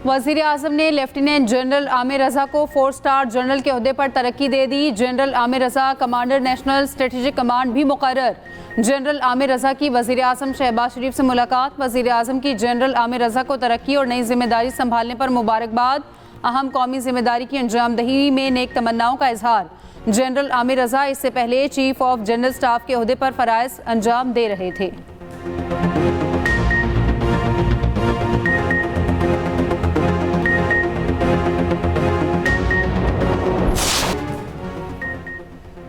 वज़ीर आज़म ने lieutenant general Aamir रज़ा को 4 स्टार जनरल के ओहदे पर तरक्की दे दी। जनरल आमिर रज़ा कमांडर नेशनल स्ट्रेटेजिक कमांड भी मुकर्रर। जनरल आमिर रज़ा की वज़ीर आज़म शहबाज शरीफ से मुलाकात। वज़ीर आज़म की जनरल आमिर रज़ा को तरक्की और नई जिम्मेदारी संभालने पर मुबारकबाद। अहम कौमी जिम्मेदारी की अंजामदही में नेक तमन्नाओं का इजहार। जनरल आमिर रज़ा इससे पहले चीफ ऑफ जनरल स्टाफ के ओहदे पर फ़राइज़ अंजाम दे रहे थे।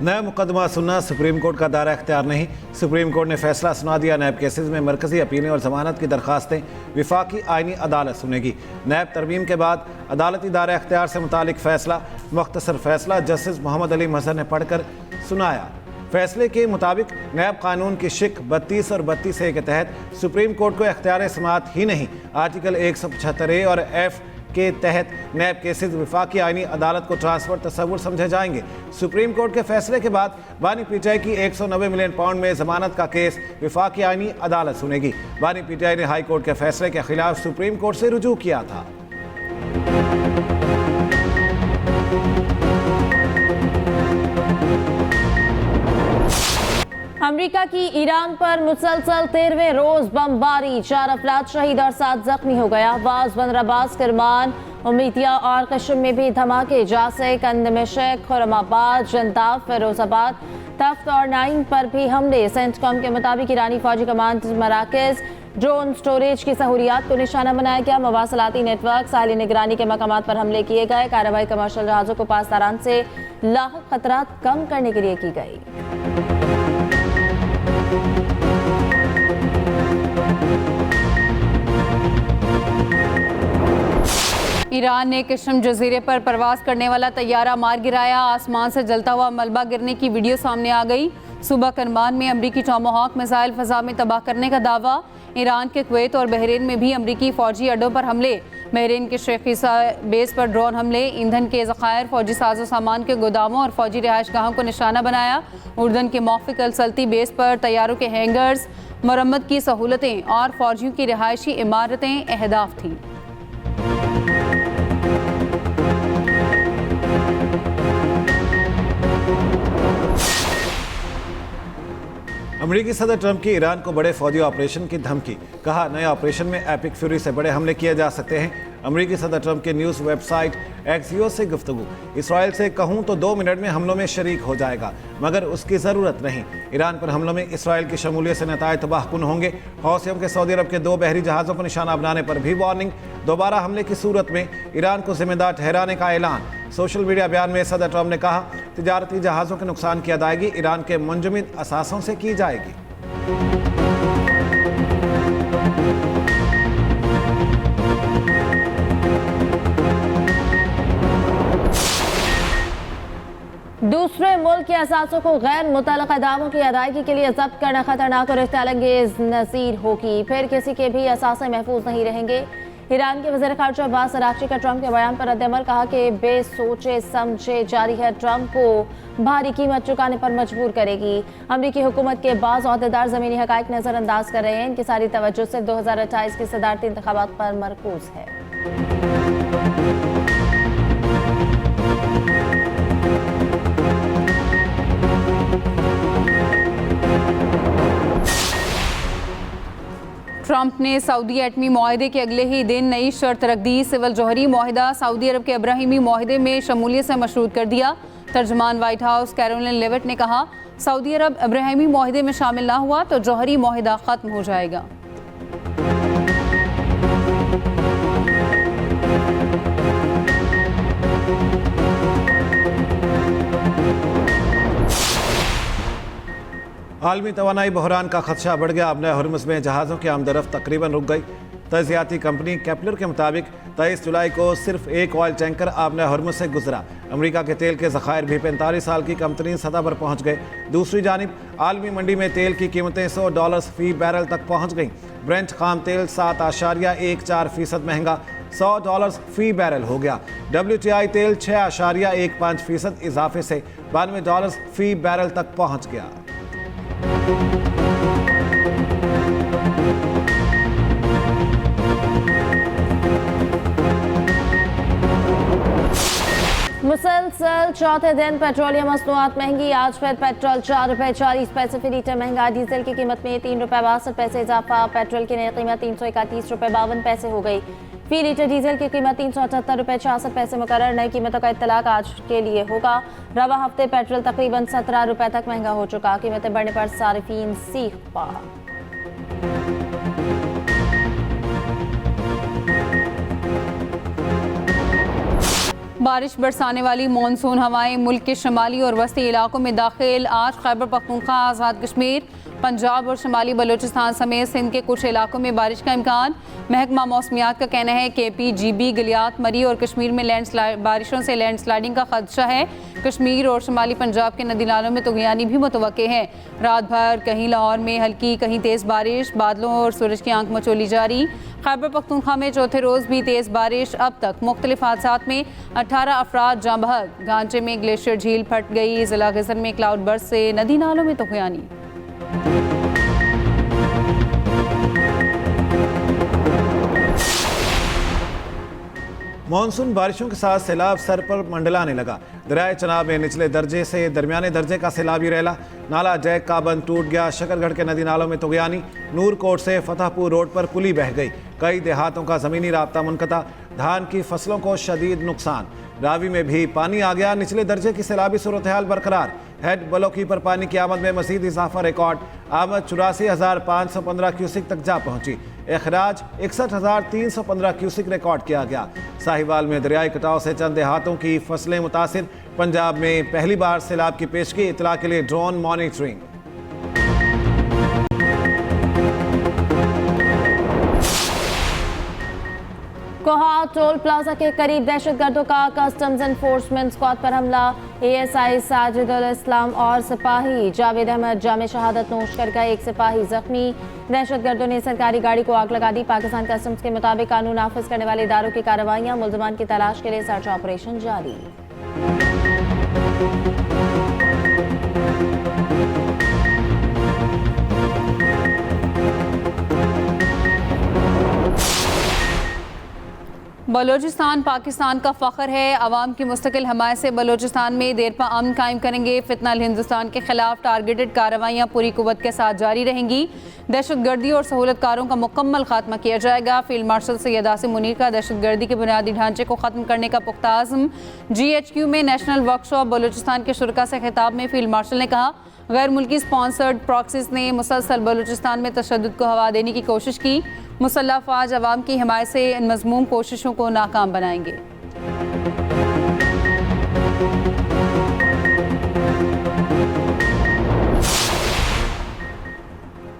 नया मुकदमा सुनना सुप्रीम कोर्ट का दायरा इख्तियार नहीं। सुप्रीम कोर्ट ने फैसला सुना दिया। नैब केसेस में मरकजी अपीलें और जमानत की दरखास्तें विफाकी आइनी अदालत सुनेगी। नैब तरमीम के बाद अदालती दायरा इख्तियार से मुतालिक फैसला, मुख्तसर फैसला जस्टिस मोहम्मद अली मजहर ने पढ़कर सुनाया। फैसले के मुताबिक नैब कानून की शिक 32 और 32A के तहत सुप्रीम कोर्ट को इख्तियार समाअत ही नहीं, आर्टिकल 175A और F के तहत नैब केसेस विफाकी आइनी अदालत को ट्रांसफर तस्वुर समझे जाएंगे। सुप्रीम कोर्ट के फैसले के बाद बानी पीटीआई की 190 मिलियन पाउंड में जमानत का केस विफाकी आइनी अदालत सुनेगी। बानी पीटीआई ने हाई कोर्ट के फैसले के खिलाफ सुप्रीम कोर्ट से रुजू किया था। अमेरिका की ईरान पर मुसलसल 13वें रोज बमबारी, 4 अफराद शहीद और 7 जख्मी हो गया। वाज, बंदराबाद, किरमान, उमीदिया और कश्म में भी धमाके। जासे, कंदमिशक, खुरमाबाद, जंताब, फिरोजाबाद, तफ्त और नाइन पर भी हमले। सेंटकॉम के मुताबिक ईरानी फौजी कमांड मराकज, ड्रोन स्टोरेज की सहूलियात को निशाना बनाया गया। मवासलाती नेटवर्क, साहिली निगरानी के मकामात पर हमले किए गए। कार्रवाई कमर्शियल जहाज़ों को पासदारान से लाहक खतरात कम करने के लिए की गई। ईरान ने कश्म जजीरे पर परवास करने वाला तैयारा मार गिराया। आसमान से जलता हुआ मलबा गिरने की वीडियो सामने आ गई। सुबह करमान में अमरीकी टॉमाहॉक मिसाइल फजा में तबाह करने का दावा। ईरान के कुवैत और बहरीन में भी अमरीकी फौजी अड्डों पर हमले। बहरीन के शेख ईसा बेस पर ड्रोन हमले। ईंधन के ज़खायर, फौजी साजो सामान के गोदामों और फौजी रिहाइश गाहों को निशाना बनाया। उर्दन के मौफिक अल सल्ती बेस पर तैयारों के हैंगर्स, मरम्मत की सहूलतें और फौजियों की रिहायशी इमारतें अहदाफ थीं। अमेरिकी सदर ट्रंप की ईरान को बड़े फौजी ऑपरेशन की धमकी। कहा, नए ऑपरेशन में एपिक फ्यूरी से बड़े हमले किए जा सकते हैं। अमेरिकी सदर ट्रंप के न्यूज़ वेबसाइट एक्सियोस से गुफ्तगू। इसराइल से कहूं तो 2 मिनट में हमलों में शरीक हो जाएगा, मगर उसकी ज़रूरत नहीं। ईरान पर हमलों में इसराइल की शमूलियत से नतायज तबाहकुन होंगे। हौसियों के सऊदी अरब के 2 बहरी जहाज़ों को निशाना बनाने पर भी वार्निंग। दोबारा हमले की सूरत में ईरान को जिम्मेदार ठहराने का ऐलान। सोशल मीडिया बयान में सदर ट्रंप ने कहा, तिजारती जहाज़ों के नुकसान की अदायगी ईरान के मुंजमद असासों से की जाएगी। दूसरे मुल्क के असासों को गैर मुतल्लका दामों की अदायगी के लिए जब्त करना खतरनाक और इख्तियालंगेज नज़ीर होगी। फिर किसी के भी असासे महफूज नहीं रहेंगे। ईरान के वज़ीर ख़ारजा अब्बास अराग़ची का ट्रंप के बयान पर रद्द-ए-अमल। कहा कि बेसोचे समझे जारी है, ट्रंप को भारी कीमत चुकाने पर मजबूर करेगी। अमरीकी हुकूमत के बाज़ ओहदेदार ज़मीनी हक़ाइक़ नज़रअंदाज कर रहे हैं। इनकी सारी तवज्जो सिर्फ 2028 के सदारती इंतख़ाबात पर मरकूज़ है। ट्रंप ने सऊदी एटमी मुआहदे के अगले ही दिन नई शर्त रख दी। सिविल जौहरी मुआहदा सऊदी अरब के अब्राहीमी मुआहदे में शमूलियत से मशरूत कर दिया। तर्जमान व्हाइट हाउस कैरोलिन लेविट ने कहा, सऊदी अरब अब्राहीमी मुआहदे में शामिल ना हुआ तो जौहरी मुआहदा ख़त्म हो जाएगा। आलमी तवानाई बहरान का खदशा बढ़ गया। अब हॉर्मुज़ में जहाज़ों की आमदरफ्त तकरीबन रुक गई। तजियाती कंपनी केपलर के मुताबिक 23 जुलाई को सिर्फ एक ऑयल टैंकर आबना हॉर्मुज़ से गुजरा। अमेरिका के तेल के ज़खायर भी 45 साल की कम तरीन सतह पर पहुँच गए। दूसरी जानिब आलमी मंडी में तेल की कीमतें $100 फी बैरल तक पहुँच गईं। ब्रेंट खाम तेल 7.14% महंगा $100 फी बैरल हो गया। WTI तेल 6.15% इजाफे से $92 फी बैरल तक पहुँच गया। मुसलसल चौथे दिन पेट्रोलियम मसनूआत महंगी। आज फिर पेट्रोल 4 रुपये 40 पैसे फी लीटर महंगा। डीजल की कीमत में 3 रुपये 62 पैसे इजाफा। पेट्रोल की नई कीमत 331 रुपये 52 पैसे हो गई। फी लीटर डीजल की कीमत 378 रुपये 66 पैसे मुकर्रर। नई कीमतों का इत्तलाक आज के लिए होगा। रवा हफ्ते पेट्रोल तकरीबन 17 रुपये तक महंगा हो चुका। कीमतें बढ़ने पर सारिफीन सीख पा। बारिश बरसाने वाली मानसून हवाएं मुल्क के शुमाली और वस्ती इलाकों में दाखिल। आज खैबर पख्तूनख्वा, आज़ाद कश्मीर, पंजाब और शुमाली बलूचिस्तान समेत सिंध के कुछ इलाकों में बारिश का इम्कान। महकमा मौसमियात का कहना है कि KP, गलियात, मरी और कश्मीर में बारिशों से लैंडस्लाइडिंग का खदशा है। कश्मीर और शुमाली पंजाब के नदी नालों में तुगयानी भी मुतवक्के है। रात भर कहीं लाहौर में हल्की कहीं तेज़ बारिश, बादलों और सूरज की आंख मचोली जारी। खैबर पख्तूनख्वा में चौथे रोज़ भी तेज़ बारिश। अब तक मुख्तलिफ हादसात में 18 अफराद जाँ बहक। गांचे में ग्लेशियर झील फट गई। जिला गजर में क्लाउड बर्स्ट से नदी नालों में तुगयानी। मानसून बारिशों के साथ सैलाब सर पर मंडलाने लगा। दरियाए चनाब में निचले दर्जे से दरमियाने दर्जे का सैलाबी रैला। नाला जैक का बंद टूट गया। शकरगढ़ के नदी नालों में तुगयानी। नूरकोट से फतेहपुर रोड पर पुली बह गई। कई देहातों का ज़मीनी राब्ता मुनक़ता। धान की फसलों को शदीद नुकसान। रावी में भी पानी आ गया। निचले दर्जे की सैलाबी सूरत हाल बरकरार। हेड बलोकी पर पानी की आमद में मज़ीद इजाफा रिकॉर्ड। आमद 84,515 क्यूसिक तक जा पहुंची। अखराज 61,315 क्यूसिक रिकॉर्ड किया गया। साहिवाल में दरियाई कटाव से चंद देहातों की फसलें मुतासिर। पंजाब में पहली बार सैलाब की पेशगी। इतला के लिए ड्रोन मॉनिटरिंग। कोहा टोल प्लाजा के करीब दहशतगर्दों का कस्टम्स एनफोर्समेंट स्क्वाड पर हमला। ASI साजिदुल इस्लाम और सिपाही जावेद अहमद जाम शहादत नोश कर गए। एक सिपाही जख्मी। दहशतगर्दों ने सरकारी गाड़ी को आग लगा दी। पाकिस्तान कस्टम्स के मुताबिक कानून नाफिज करने वाले इदारों की कार्रवाइयां। मुल्जिमान की तलाश के लिए सर्च ऑपरेशन जारी। बलूचिस्तान पाकिस्तान का फ़ख्र है। अवाम की मुस्तकिल हमायत से बलूचिस्तान में देरपा अमन कायम करेंगे। फितनल हिंदुस्तान के खिलाफ टारगेटेड कार्रवाइयाँ पूरी कुव्वत के साथ जारी रहेंगी। दहशतगर्दी और सहूलतकारों का मुकम्मल खात्मा किया जाएगा। फील्ड मार्शल सैयद आसिम मुनीर का दहशतगर्दी के बुनियादी ढांचे को ख़त्म करने का पुख्ता आज़म। GHQ में नेशनल वर्कशॉप बलूचिस्तान के शुरका से खिताब में फील्ड मार्शल ने कहा, गैर मुल्की स्पॉन्सर्ड प्रॉक्सीज ने मुसलसल बलूचिस्तान में तशद्दुद को हवा देने की कोशिश की। मुसल्लह अफवाज अवाम की हिमायत से इन मज़मूम कोशिशों को नाकाम बनाएंगे।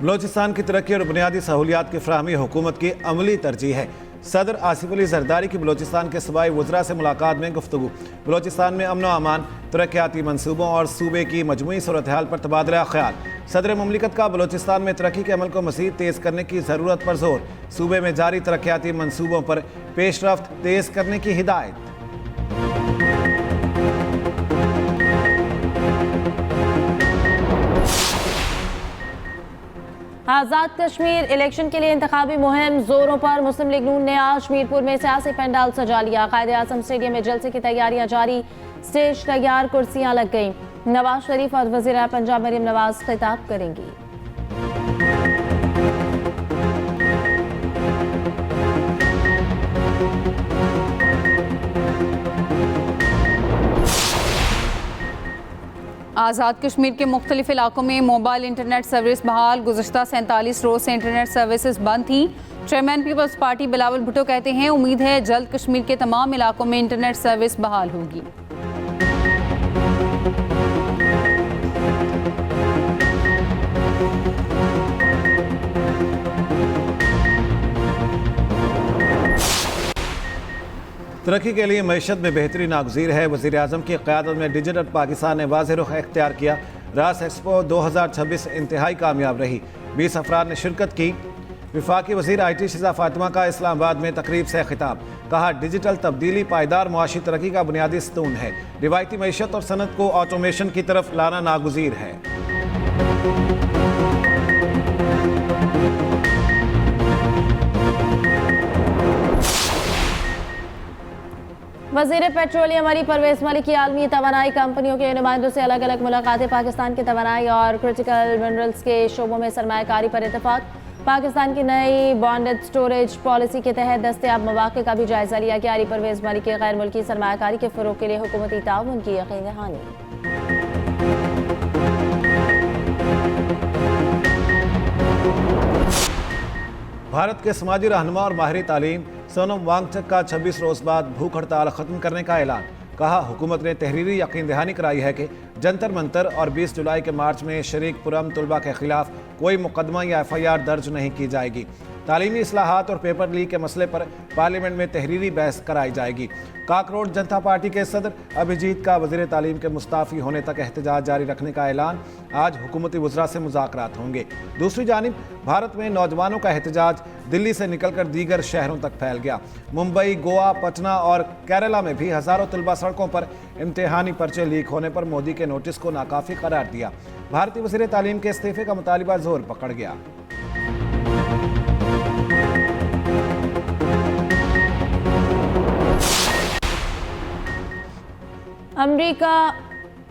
बलूचिस्तान की तरक्की और बुनियादी सहूलियात की फराहमी हुकूमत की अमली तरजीह है। सदर आसिफ अली जरदारी की बलूचिस्तान के सूबाई वज़रा से मुलाकात में गुफ्तगू। बलूचिस्तान में अमन व अमान, तरक्याती मनसूबों और सूबे की मजमूई सूरत हाल पर तबादला ख्याल। सदर मुमलिकत का बलूचिस्तान में तरक्की के अमल को मज़ीद तेज़ करने की ज़रूरत पर जोर। सूबे में जारी तरक्याती मनसूबों पर पेशरफ्त तेज़ करने की हिदायत। आज़ाद कश्मीर इलेक्शन के लिए इंतखाबी मुहिम जोरों पर। मुस्लिम लीग नून ने आज मीरपुर में सियासी पंडाल सजा लिया। कायदे आज़म स्टेडियम में जलसे की तैयारियां जारी। स्टेज तैयार, कुर्सियां लग गईं। नवाज शरीफ और वज़ीर पंजाब मरीम नवाज खिताब करेंगी। आज़ाद कश्मीर के मुख्तलिफ इलाकों में मोबाइल इंटरनेट सर्विस बहाल। गुज़श्ता 47 रोज़ से इंटरनेट सर्विसेज बंद थी। Chairman peoples party Bilawal Bhutto कहते हैं, उम्मीद है जल्द कश्मीर के तमाम इलाकों में इंटरनेट सर्विस बहाल होगी। तरक्की के लिए मईशत में बेहतरी नागुज़ीर है। वज़ीर आज़म की क़यादत में डिजिटल पाकिस्तान ने वाज़ेह रुख इख्तियार किया। रास एक्सपो 2026 इंतहाई कामयाब रही। 20 अफराद ने शिरकत की। वफाकी वज़ीर IT शिज़ा फ़ातिमा का इस्लामाबाद में तकरीब से खिताब। कहा, डिजिटल तब्दीली पायदार मुआशी तरक्की का बुनियादी स्तून है। रिवायती मईशत और सनत को ऑटोमेशन की तरफ लाना नागुज़ीर है। वज़ीर पेट्रोलियम अली परवेज़ मलिक की आलमी तवानाई कंपनियों के नुमाइंदों से अलग अलग मुलाकातें। पाकिस्तान के तवानाई और क्रिटिकल मिनरल्स के शोबों में सरमायाकारी पर इतफाक। पाकिस्तान की नई बॉन्डेड स्टोरेज पॉलिसी के तहत दस्तयाब मौक़े का भी जायजा लिया गया। अली परवेज़ मलिक की गैर मुल्की सरमायाकारी के फ़रोग़ के लिए हुकूमती ताउन की यकीन दहानी। भारत के समाजी रहनुमा और माहिर तालीम सोनम वांगचक का 26 रोज़ बाद भूख हड़ताल ख़त्म करने का ऐलान। कहा, हुकूमत ने तहरीरी यकीन दहानी कराई है कि जंतर मंतर और 20 जुलाई के मार्च में शरीक पुरअमन तलबा के खिलाफ कोई मुकदमा या FIR दर्ज नहीं की जाएगी। तालीमी इस्लाहात और पेपर लीक के मसले पर पार्लियामेंट में तहरीरी बहस कराई जाएगी। काकरोड जनता पार्टी के सदर अभिजीत का वज़ीर तालीम के मुस्ताफ़ी होने तक एहतजाज जारी रखने का ऐलान। आज हुकूमती वज़रा से मुज़ाकरात होंगे। दूसरी जानिब भारत में नौजवानों का एहतजाज दिल्ली से निकलकर दीगर शहरों तक फैल गया। मुंबई, गोवा, पटना और केरला में भी हज़ारों तलबा सड़कों पर इम्तिहानी पर्चे लीक होने पर मोदी के नोटिस को नाकाफ़ी करार दिया। भारतीय वज़ीर तालीम के इस्तीफ़े का मुतालिबा जोर पकड़ गया। अमरीका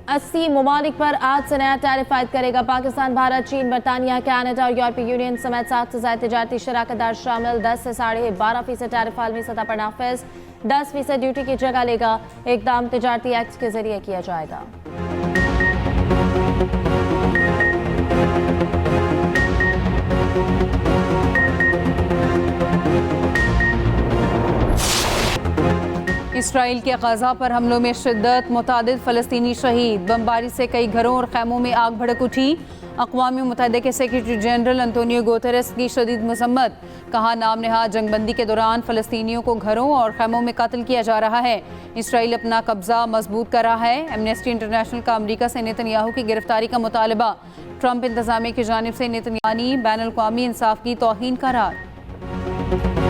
80 ममालिक पर आज से नया टैरिफ आयद करेगा। पाकिस्तान, भारत, चीन, बरतानिया, कनाडा और यूरोपीय यूनियन समेत 7 से ज़्यादा तजारती शराकतदार शामिल 10 से 12.5% टैरिफ आलमी सतह पर नाफिज। 10% ड्यूटी की जगह लेगा। इकदाम तजारती एक्ट के जरिए किया जाएगा। इसराइल के गजा पर हमलों में शिद्दत, मुतादिद फ़लस्तीनी शहीद। बमबारी से कई घरों और खैमों में आग भड़क उठी। अक़वाम मुत्तहिदा के सेक्रेटरी जनरल अंतोनियो गुतेरेस की शदीद मज़म्मत। कहा, नाम नहाद जंगबंदी के दौरान फ़लस्तीनियों को घरों और खैमों में कत्ल किया जा रहा है। इसराइल अपना कब्जा मजबूत कर रहा है। एमनेस्टी इंटरनेशनल का अमरीका से नेतन्याहू की गिरफ्तारी का मुतालबा। ट्रंप इंतज़ामिया की जानिब से नेतन्याहू बैनुल अक़वामी इंसाफ की तौहीन करार।